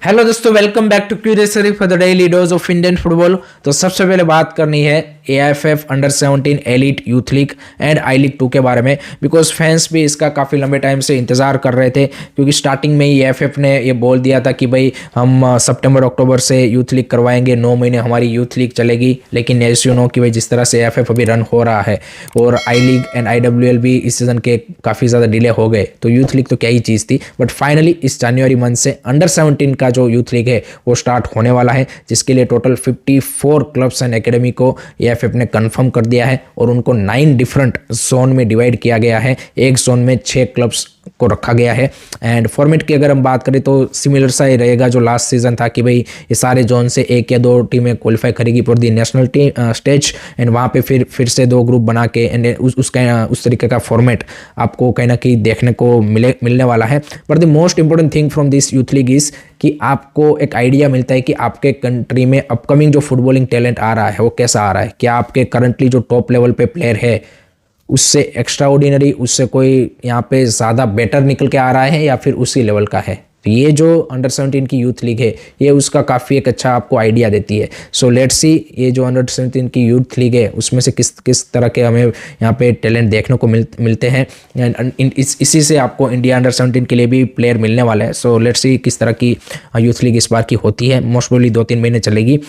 Hello दोस्तों, welcome back to Curiosery for the daily dose of Indian football. तो सबसे पहले बात करनी है AIFF under 17 elite youth league and I league 2 के बारे में, बिकॉज फैंस भी इसका काफ़ी लंबे टाइम से इंतज़ार कर रहे थे। क्योंकि स्टार्टिंग में ही एआईएफएफ ने ये बोल दिया था कि भाई हम सितंबर अक्टूबर से यूथ लीग करवाएंगे, 9 महीने हमारी यूथ लीग चलेगी। लेकिन एज यू नो कि भाई जिस तरह से एआईएफएफ अभी रन हो रहा है और आई लीग एंड आईडब्ल्यूएल भी इस सीज़न के काफ़ी ज़्यादा डिले हो गए, तो यूथ लीग तो क्या ही चीज़ थी। बट फाइनली इस जनवरी मंथ से अंडर 17 का जो यूथ लीग है वो स्टार्ट होने वाला है, जिसके लिए टोटल 54 क्लब्स एंड एकेडमी को एआईएफएफ ने कंफर्म कर दिया है और उनको 9 डिफरेंट जोन में डिवाइड किया गया है। एक जोन में 6 क्लब्स को रखा गया है। एंड फॉर्मेट की अगर हम बात करें तो सिमिलर सा ही रहेगा जो लास्ट सीजन था कि भाई ये सारे जोन से 1 या 2 टीमें क्वालिफाई करेगी for the national stage and वहाँ पे फिर से 2 ग्रुप बना के एंड उस तरीके का फॉर्मेट आपको कहीं ना कहीं देखने को मिलने वाला है। But the most important thing from this youth league is कि आपको एक आइडिया मिलता है कि आपके कंट्री में अपकमिंग जो फुटबॉलिंग टैलेंट आ रहा है वो कैसा आ रहा है। क्या आपके करंटली जो टॉप लेवल पे प्लेयर है उससे एक्स्ट्रा ऑर्डिनरी, उससे कोई यहाँ पे ज़्यादा बेटर निकल के आ रहा है या फिर उसी लेवल का है। तो ये जो अंडर 17 की यूथ लीग है ये उसका काफ़ी एक अच्छा आपको आइडिया देती है। सो लेट्स सी ये जो अंडर 17 की यूथ लीग है उसमें से किस तरह के हमें यहाँ पे टैलेंट देखने को मिलते हैं। इसी से आपको इंडिया अंडर 17 के लिए भी प्लेयर मिलने वाला है। सो लेट्स सी किस तरह की यूथ लीग इस बार की होती है। मोस्ट प्रोबेबली 2-3 महीने चलेगी।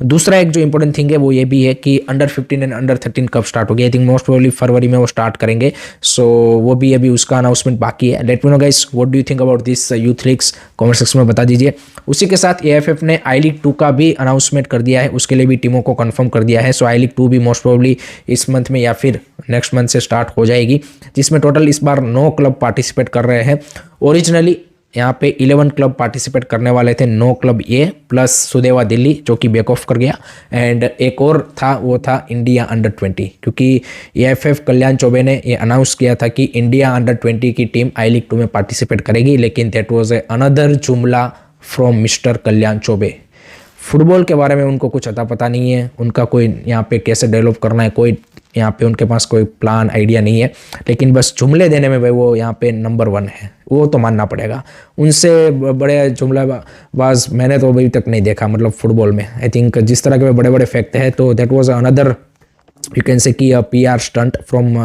दूसरा एक जो इंपॉर्टेंट थिंग है वो ये भी है कि अंडर 15 एंड अंडर 13 कब स्टार्ट होगी। आई थिंक मोस्ट प्रोबेबली फरवरी में वो स्टार्ट करेंगे। सो वो भी अभी उसका अनाउंसमेंट बाकी है। Late me know guys what do you think about this youth leagues, comment section में बता दीजिए। उसी के साथ एआईएफएफ ने आई लीग 2 का भी अनाउंसमेंट कर दिया है, उसके लिए भी टीमों को कंफर्म कर दिया है। सो आई लीग 2 भी मोस्ट प्रोबेबली इस मंथ में या फिर नेक्स्ट मंथ से स्टार्ट हो जाएगी, जिसमें टोटल इस बार 9 क्लब पार्टिसिपेट कर रहे हैं। ओरिजिनली यहाँ पे 11 क्लब पार्टिसिपेट करने वाले थे, 9 क्लब ये प्लस सुदेवा दिल्ली जो कि बैक ऑफ कर गया एंड एक और था वो था इंडिया अंडर 20। क्योंकि एआईएफएफ कल्याण चौबे ने ये अनाउंस किया था कि इंडिया अंडर 20 की टीम आई लीग 2 में पार्टिसिपेट करेगी, लेकिन दैट वाज अनदर जुमला from mister Kalyan Choubey. Football के बारे में उनको कुछ अता पता नहीं है, उनका कोई यहाँ पे कैसे डेवलप करना है, कोई यहाँ पे उनके पास कोई प्लान आइडिया नहीं है। लेकिन बस जुमले देने में भाई वो यहाँ पे नंबर 1 है, वो तो मानना पड़ेगा। उनसे बड़े जुमलाबाज मैंने तो अभी तक नहीं देखा, मतलब फुटबॉल में। आई थिंक जिस तरह के बड़े बड़े फैक्ट है तो that was another you can say कि PR stunt from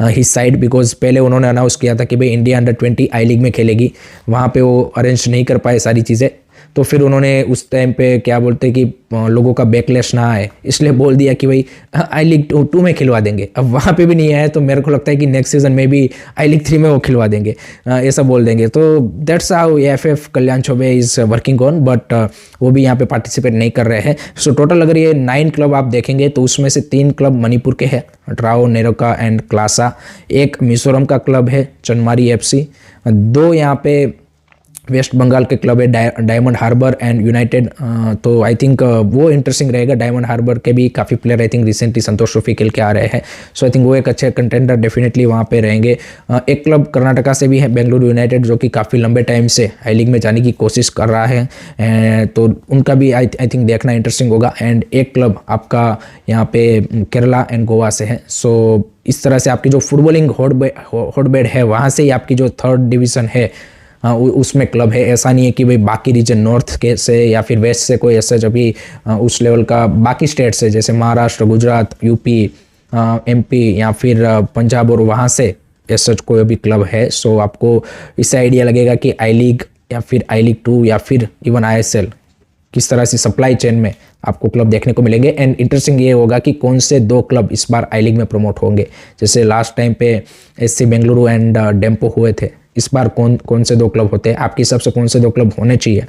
his side. Because पहले उन्होंने अनाउंस किया था कि भाई इंडिया अंडर 20 आई लीग में खेलेगी, वहाँ पे वो अरेंज नहीं कर पाए सारी चीज़ें। तो फिर उन्होंने उस टाइम पे क्या बोलते कि लोगों का बैकलैश ना आए, इसलिए बोल दिया कि भाई आई लीग 2 में खिलवा देंगे। अब वहाँ पे भी नहीं आया तो मेरे को लगता है कि नेक्स्ट सीजन में भी आई लीग 3 में वो खिलवा देंगे, ऐसा बोल देंगे। तो that's how AIFF Kalyan Choubey is working on, but वो भी यहाँ पे पार्टिसिपेट नहीं कर रहे हैं। सो टोटल अगर ये 9 क्लब आप देखेंगे तो उसमें से 3 क्लब मणिपुर के हैं, ट्राओ, नेरोका एंड क्लासा। एक मिजोरम का क्लब है चनमारी FC। 2 यहाँ पे वेस्ट बंगाल के क्लब है डायमंड हार्बर एंड यूनाइटेड। तो आई थिंक वो इंटरेस्टिंग रहेगा। डायमंड हार्बर के भी काफ़ी player I think recently Santosh trophy खेल के आ रहे हैं। सो आई थिंक वो एक अच्छे कंटेंडर डेफिनेटली वहाँ पे रहेंगे। एक क्लब कर्नाटका से भी है बेंगलुरु यूनाइटेड, जो कि काफ़ी लंबे टाइम से आई लीग में जाने की कोशिश कर रहा है, तो उनका भी आई थिंक देखना इंटरेस्टिंग होगा। एंड एक क्लब आपका यहाँ पे केरला एंड गोवा से है। सो इस तरह से आपकी जो फुटबॉलिंग हॉटबेड है वहाँ से ही आपकी जो 3rd डिवीज़न है उसमें क्लब है। ऐसा नहीं है कि भाई बाकी रीजन नॉर्थ के से या फिर वेस्ट से कोई ऐसा जब भी उस लेवल का बाकी स्टेट से जैसे महाराष्ट्र, गुजरात, यूपी, MP या फिर पंजाब और वहाँ से ऐसा कोई भी क्लब है। सो आपको इससे आइडिया लगेगा कि आई लीग या फिर आई लीग 2 या फिर इवन ISL किस तरह से सप्लाई चेन में आपको क्लब देखने को मिलेंगे। एंड इंटरेस्टिंग ये होगा कि कौन से 2 क्लब इस बार आई लीग में प्रमोट होंगे। जैसे लास्ट टाइम पे SC बेंगलुरु एंड डेम्पो हुए थे, इस बार कौन से 2 क्लब होते हैं। आपके हिसाब से कौन से 2 क्लब होने चाहिए,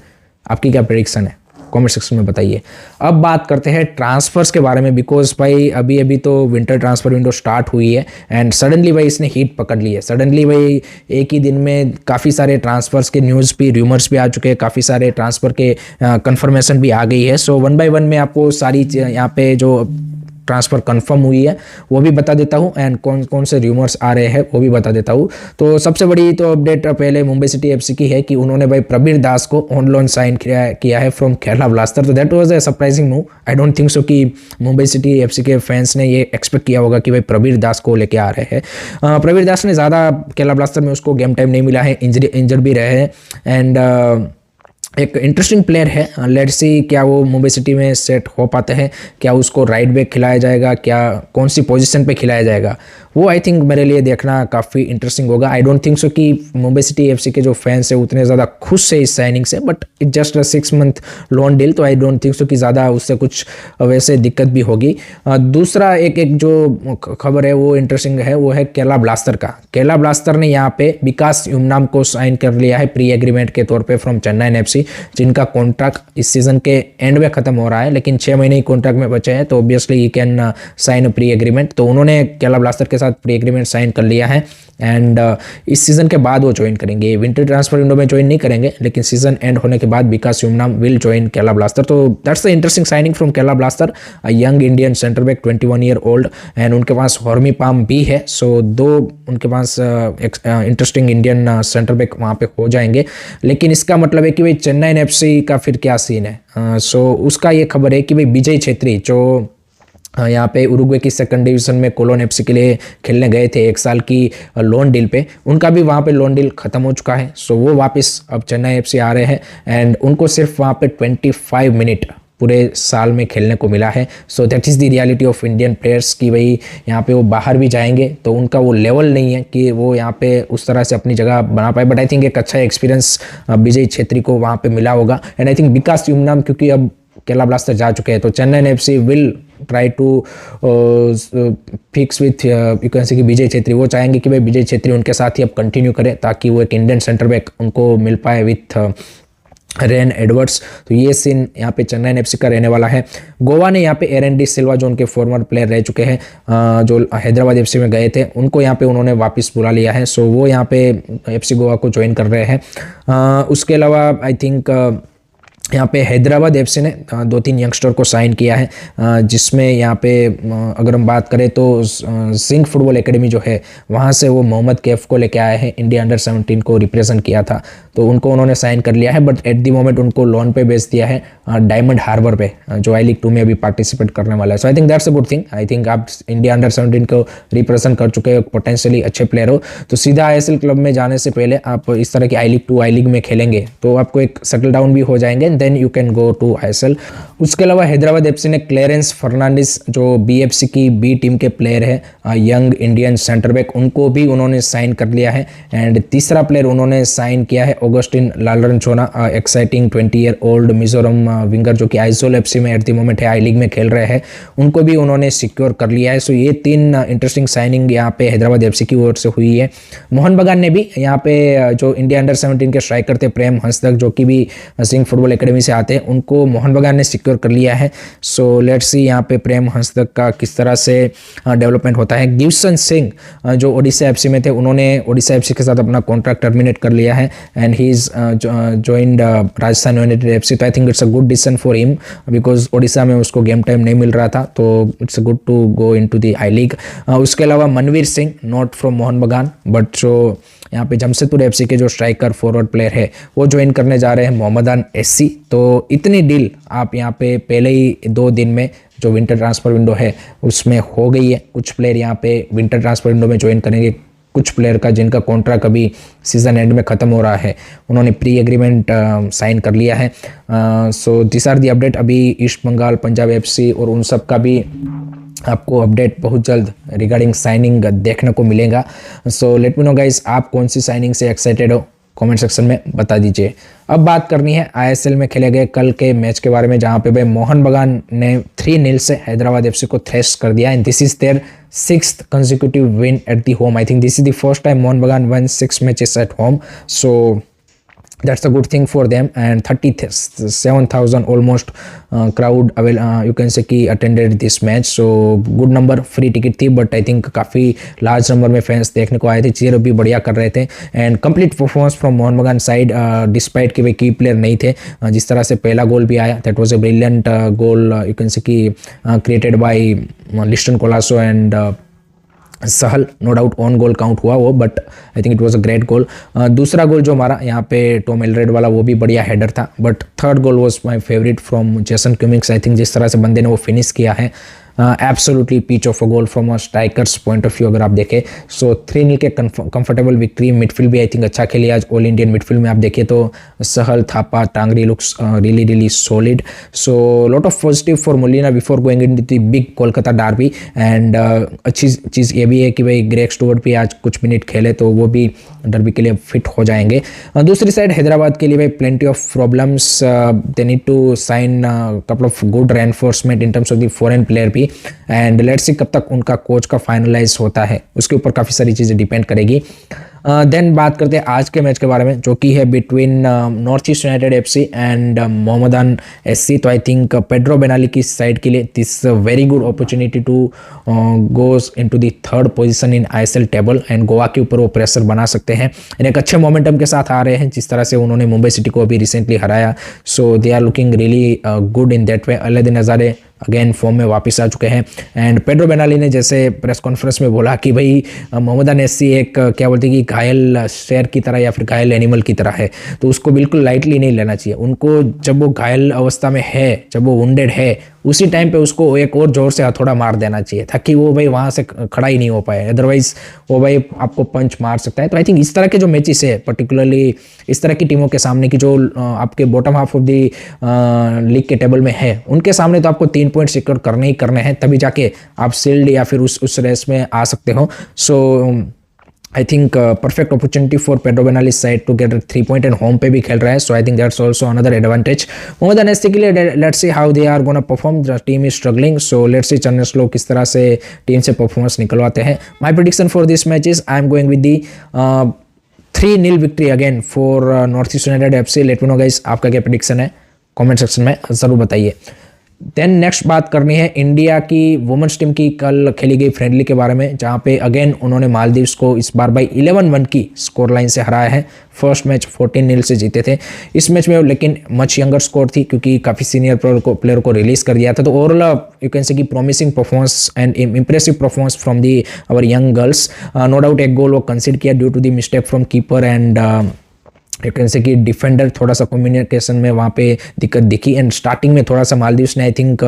आपकी क्या प्रेडिक्शन है, कमेंट सेक्शन में बताइए। अब बात करते हैं ट्रांसफर्स के बारे में, बिकॉज भाई अभी तो विंटर ट्रांसफर विंडो स्टार्ट हुई है एंड सडनली भाई इसने हीट पकड़ ली है। सडनली भाई एक ही दिन में काफ़ी सारे ट्रांसफर्स के न्यूज़ भी, र्यूमर्स भी आ चुके हैं, काफ़ी सारे ट्रांसफर के कंफर्मेशन भी आ गई है। सो 1 बाय 1 में आपको सारी यहाँ पे जो ट्रांसफ़र कंफर्म हुई है वो भी बता देता हूँ एंड कौन से र्यूमर्स आ रहे हैं वो भी बता देता हूँ। तो सबसे बड़ी तो अपडेट पहले मुंबई सिटी FC की है कि उन्होंने भाई प्रबीर दास को ऑन लोन साइन किया है फ्रॉम केरला ब्लास्टर। तो that was a surprising move. I don't think so कि मुंबई सिटी FC के फैंस ने ये एक्सपेक्ट किया होगा कि भाई प्रबीर दास को लेके आ रहे हैं। प्रबीर दास ने ज़्यादा केरला ब्लास्टर में उसको गेम टाइम नहीं मिला है, इंजर्ड भी रहे हैं एंड एक इंटरेस्टिंग प्लेयर है। लेट्स सी क्या वो मुंबई सिटी में सेट हो पाते हैं, क्या उसको राइट बैक खिलाया जाएगा, क्या कौन सी पोजीशन पे खिलाया जाएगा, वो आई थिंक मेरे लिए देखना काफ़ी इंटरेस्टिंग होगा। आई डोंट थिंक सो कि मुंबई सिटी एफसी के जो फैंस है उतने ज़्यादा खुश है इस साइनिंग से, but it just 6 month loan deal, तो आई डोंट थिंक सो कि ज़्यादा उससे कुछ वैसे दिक्कत भी होगी। दूसरा एक जो खबर है वो इंटरेस्टिंग है, वो है केरला ब्लास्टर का। केरला ब्लास्टर ने यहाँ पे विकास युमनाम को साइन कर लिया है प्री एग्रीमेंट के तौर पे फ्रॉम चेन्नई एफसी, जिनका कॉन्ट्रैक्ट इस सीजन के एंड में खत्म हो रहा है, लेकिन 6 महीने ही कॉन्ट्रैक्ट में बचे हैं, तो ऑब्वियसली ही कैन साइन प्री एग्रीमेंट। तो उन्होंने केरला ब्लास्टर के साथ प्री एग्रीमेंट साइन कर लिया है एंड इस सीजन के बाद वो ज्वाइन करेंगे। विंटर ट्रांसफर विंडो में ज्वाइन नहीं करेंगे, लेकिन सीजन एंड होने के बाद Vikas Yumnam will join Kerala Blaster. तो that's the interesting signing from Kerala Blaster, a young Indian centre back 21 year old, and उनके पास हॉर्मी पाम भी है, सो दो उनके पास इंटरेस्टिंग इंडियन सेंटर बैक वहाँ पे हो जाएंगे। लेकिन इसका मतलब है कि भाई चेन्नई एफसी का फिर क्या सीन है। सो उसका ये खबर है कि भाई विजय छेत्री जो यहाँ पे उरुग्वे की सेकंड डिवीजन में कोलोन एफसी के लिए खेलने गए थे 1 साल की लोन डील पे, उनका भी वहाँ पे लोन डील खत्म हो चुका है। सो वो वापस अब चेन्नई एफसी आ रहे हैं एंड उनको सिर्फ वहाँ पे 25 मिनट पूरे साल में खेलने को मिला है। So that is the reality of Indian players कि भाई यहाँ पे वो बाहर भी जाएंगे तो उनका वो लेवल नहीं है कि वो यहाँ पे उस तरह से अपनी जगह बना पाए, बट आई थिंक एक अच्छा एक्सपीरियंस विजय छेत्री को वहाँ पे मिला होगा। And I think Vikas Yumnam क्योंकि अब केरला ब्लास्टर जा चुके हैं, तो Chennai FC will try to fix with you can say कि विजय छेत्री। वो चाहेंगे कि भाई विजय छेत्री उनके साथ ही अब कंटिन्यू करें ताकि वो एक इंडियन सेंटर बैक उनको मिल पाए विथ रेन एडवर्ड्स। तो ये सीन यहाँ पे चेन्नई एफसी का रहने वाला है। गोवा ने यहाँ पे एरन डी सिल्वा जो उनके फॉर्मर प्लेयर रह चुके हैं, जो हैदराबाद एफसी में गए थे, उनको यहाँ पे उन्होंने वापस बुला लिया है। सो वो यहाँ पे एफसी गोवा को ज्वाइन कर रहे हैं। उसके अलावा आई थिंक यहाँ पे हैदराबाद एफसी ने 2-3 यंगस्टर को साइन किया है, जिसमें यहाँ पे अगर हम बात करें तो जिंक फुटबॉल एकेडमी जो है वहाँ से वो मोहम्मद कैफ को लेके आए हैं, इंडिया अंडर 17 को रिप्रेजेंट किया था, तो उनको उन्होंने साइन कर लिया है। बट एट द मोमेंट उनको लोन पे बेच दिया है डायमंड हार्बर पे, जो आई लीग 2 में अभी पार्टिसिपेट करने वाला है। So I think that's a good thing. I think आप इंडिया अंडर 17 को रिप्रेजेंट कर चुके हो, पोटेंशियली अच्छे प्लेयर हो, तो सीधा ISL क्लब में जाने से पहले आप इस तरह की आई लीग 2 आई लीग में खेलेंगे तो आपको एक सेटल डाउन भी हो जाएंगे, then you can go to ISL। उसके अलावा हैदराबाद एफसी ने क्लेरेंस फर्नांडिस जो BFC की B टीम के प्लेयर है, यंग इंडियन सेंटर बैक, उनको भी उन्होंने साइन कर लिया है। एंड तीसरा प्लेयर उन्होंने साइन किया है Augustine Lalrinchhana, exciting 20 year old Mizoram winger जो कि आइजोल एफसी में एट द मोमेंट है, आई लीग में खेल रहे हैं, उनको भी उन्होंने सिक्योर कर लिया है। सो ये 3 इंटरेस्टिंग साइनिंग यहाँ पे हैदराबाद एफसी की ओर से हुई है। मोहन बगान ने भी यहाँ पे जो इंडिया अंडर 17 के स्ट्राइकर थे प्रेम हंसदक, जो कि भी सिंह फुटबॉल एकेडमी से आते हैं, उनको मोहन बगान ने सिक्योर कर लिया है। सो लेट्स सी यहाँ पे प्रेम हंसदक का किस तरह से डेवलपमेंट होता है। गिवसन सिंह जो ओडिशा एफसी में थे, उन्होंने ओडिशा एफसी के साथ अपना कॉन्ट्रैक्ट टर्मिनेट कर लिया है and he is joined Rajasthan United FC. तो I think it's a good decision for him because Odisha में उसको गेम टाइम नहीं मिल रहा था, तो it's good to go into the I league. उसके अलावा Manvir Singh, not from Mohun Bagan but जो यहाँ पे जमशेदपुर एफसी के जो स्ट्राइकर फॉरवर्ड प्लेयर है वो ज्वाइन करने जा रहे हैं मोहम्मदान SC। तो इतनी डील आप यहाँ पे पहले ही 2 दिन में जो विंटर ट्रांसफर विंडो है उसमें हो गई है। कुछ प्लेयर यहाँ पे विंटर ट्रांसफर विंडो में ज्वाइन करेंगे, कुछ प्लेयर का जिनका कॉन्ट्रैक्ट अभी सीजन एंड में ख़त्म हो रहा है उन्होंने प्री एग्रीमेंट साइन कर लिया है। So this are the update. अभी ईस्ट बंगाल, पंजाब एफसी और उन सब का भी आपको अपडेट बहुत जल्द रिगार्डिंग साइनिंग देखने को मिलेगा। So let me know guys, आप कौन सी साइनिंग से एक्साइटेड हो, कमेंट सेक्शन में बता दीजिए। अब बात करनी है ISL में खेले गए कल के मैच के बारे में, जहां पे भाई मोहन बगान ने 3-0 से हैदराबाद एफसी को थ्रेश कर दिया and this is their 6th consecutive win at the home. I think this is the first time Mohun Bagan won 6 matches at home. So that's a good thing for them. And 37,000 almost crowd you can say कि attended this match. So good number, free ticket थी but I think काफ़ी large number में fans देखने को आए थे, cheer भी बढ़िया कर रहे थे and complete performance from Mohan बगान side despite कि वे की प्लेयर नहीं थे। जिस तरह से पहला गोल भी आया, that was a brilliant goal you can say कि created by Liston Colaco and Sahal, no doubt on goal count हुआ वो, but I think it was a great goal. दूसरा गोल जो हमारा यहाँ पे टॉम एलरेड वाला, वो भी बढ़िया हेडर था, but third goal was my favourite from Jason Cummings. I think जिस तरह से बंदे ने वो फिनिश किया है absolutely peach of a goal from a striker's point of view अगर आप देखें। सो 3-0 के कंफर्टेबल विक्ट्री। मिडफील्ड भी आई थिंक अच्छा खेली आज। ऑल इंडियन मिडफील्ड में आप देखिए तो Sahal, Thapa, Tangri looks really solid. So lot of positive for Molina before going into the big Kolkata derby. And अच्छी चीज़ ये भी है कि भाई ग्रेग स्टुअर्ट भी आज कुछ मिनट खेले तो वो भी डर्बी के लिए फिट हो जाएंगे। दूसरी साइड हैदराबाद के लिए भाई plenty of problems. They need to sign couple of good reinforcement in terms of the foreign player भी। एंड लेट्स सी कब तक उनका कोच का फाइनलाइज होता है, उसके ऊपर काफ़ी सारी चीज़ें डिपेंड करेगी। देन बात करते हैं आज के मैच के बारे में, जो कि है between North East United FC and Mohammedan SC. तो आई थिंक पेड्रो बेनाली की साइड के लिए this very good opportunity to goes into the third position in ISL table and Goa के ऊपर वो प्रेशर बना सकते हैं। एक अच्छे मोमेंटम के साथ आ रहे हैं, जिस तरह से उन्होंने मुंबई सिटी को अभी रिसेंटली हराया। So they are looking really good in that way. Alaaeddine Ajaraie again form में वापस आ चुके हैं। एंड पेड्रो बेनाली ने जैसे प्रेस कॉन्फ्रेंस में बोला कि भाई मोहम्मदान एससी एक क्या बोलते हैं कि घायल शेर की तरह या फिर घायल एनिमल की तरह है, तो उसको बिल्कुल लाइटली नहीं लेना चाहिए। उनको जब वो घायल अवस्था में है, जब वो वुंडेड है, उसी टाइम पे उसको एक और जोर से हथौड़ा मार देना चाहिए ताकि वो भाई वहाँ से खड़ा ही नहीं हो पाए। अदरवाइज वो भाई आपको पंच मार सकता है। तो आई थिंक इस तरह के जो मैचेस है, पर्टिकुलरली इस तरह की टीमों के सामने की जो आपके bottom half of the league के टेबल में है, उनके सामने तो आपको 3 पॉइंट सिक्योर करने ही करने हैं, तभी जाके आप सील्ड या फिर उस रेस में आ सकते हो। So I think perfect opportunity for Pedro Benali side to get 3 point and home पे भी खेल रहा है। So I think that's also another advantage Mohammedan SC के लिए। Let's see how they are gonna perform. The team is struggling, so let's see Chennai स्लो किस तरह से टीम से परफॉर्मेंस निकलवाते हैं। My prediction for this match is I am going with the 3-0 victory again for north East United FC. Late me know guys आपका क्या prediction है, कमेंट सेक्शन में ज़रूर बताइए। देन नेक्स्ट बात करनी है इंडिया की वुमेन्स टीम की कल खेली गई फ्रेंडली के बारे में, जहां पे अगेन उन्होंने मालदीव्स को इस बार बाई 11-1 की स्कोर लाइन से हराया है। फर्स्ट मैच 14-0 से जीते थे। इस मैच में लेकिन मच यंगर स्कोर थी क्योंकि काफ़ी सीनियर प्लेयर को रिलीज कर दिया था। तो ओवरऑल यू कैन से की promising performance and impressive performance from the our young girls. No doubt एक गोल वो कंसीड किया due to the mistake from keeper and you can say कि डिफेंडर थोड़ा सा कम्युनिकेशन में वहाँ पे दिक्कत दिखी। एंड स्टार्टिंग में थोड़ा सा मालदीव्स ने I think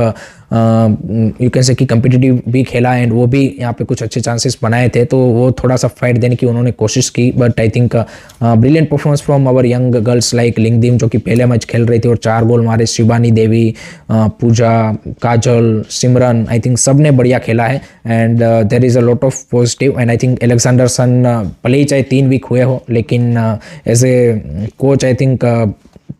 you can say कि कम्पिटिटिव भी खेला एंड वो भी यहाँ पे कुछ अच्छे चांसेस बनाए थे, तो वो थोड़ा सा फाइट देने की उन्होंने कोशिश की। But I think brilliant performance from our young girls like Lyngdiem, जो कि पहले मैच खेल रही थी और 4 गोल मारे। शिवानी देवी, पूजा, काजल, सिमरन, आई थिंक सब ने बढ़िया खेला है। And there is a lot of positive. And I think Alexandersson भले ही चाहे 3 वीक हुए हो, लेकिन as a coach I think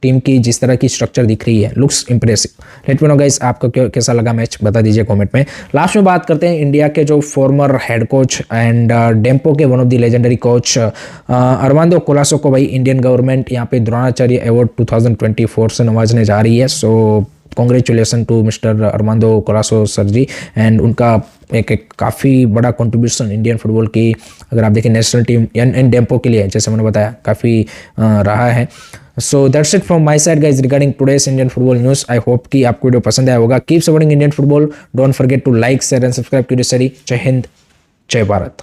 team की जिस तरह की स्ट्रक्चर दिख रही है looks impressive. Let me know guys आपको कैसा लगा मैच, बता दीजिए कमेंट में। लास्ट में बात करते हैं इंडिया के जो former head coach and Dempo के one of the legendary coach Armando Colaco को भाई इंडियन गवर्नमेंट यहाँ पे द्रोणाचार्य अवार्ड 2024 से नवाजने जा रही है। So congratulation to mister Armando Colaco sir ji. And उनका एक काफ़ी बड़ा कंट्रीब्यूशन इंडियन फुटबॉल की अगर आप देखें नेशनल टीम एंड डेम्पो के लिए, जैसे मैंने बताया, काफ़ी रहा है। So that's it from my side guys regarding today's Indian football news. I hope कि आपको वीडियो पसंद आया होगा। Keep supporting Indian football, don't forget to like, share and subscribe to this series. जय हिंद, जय भारत।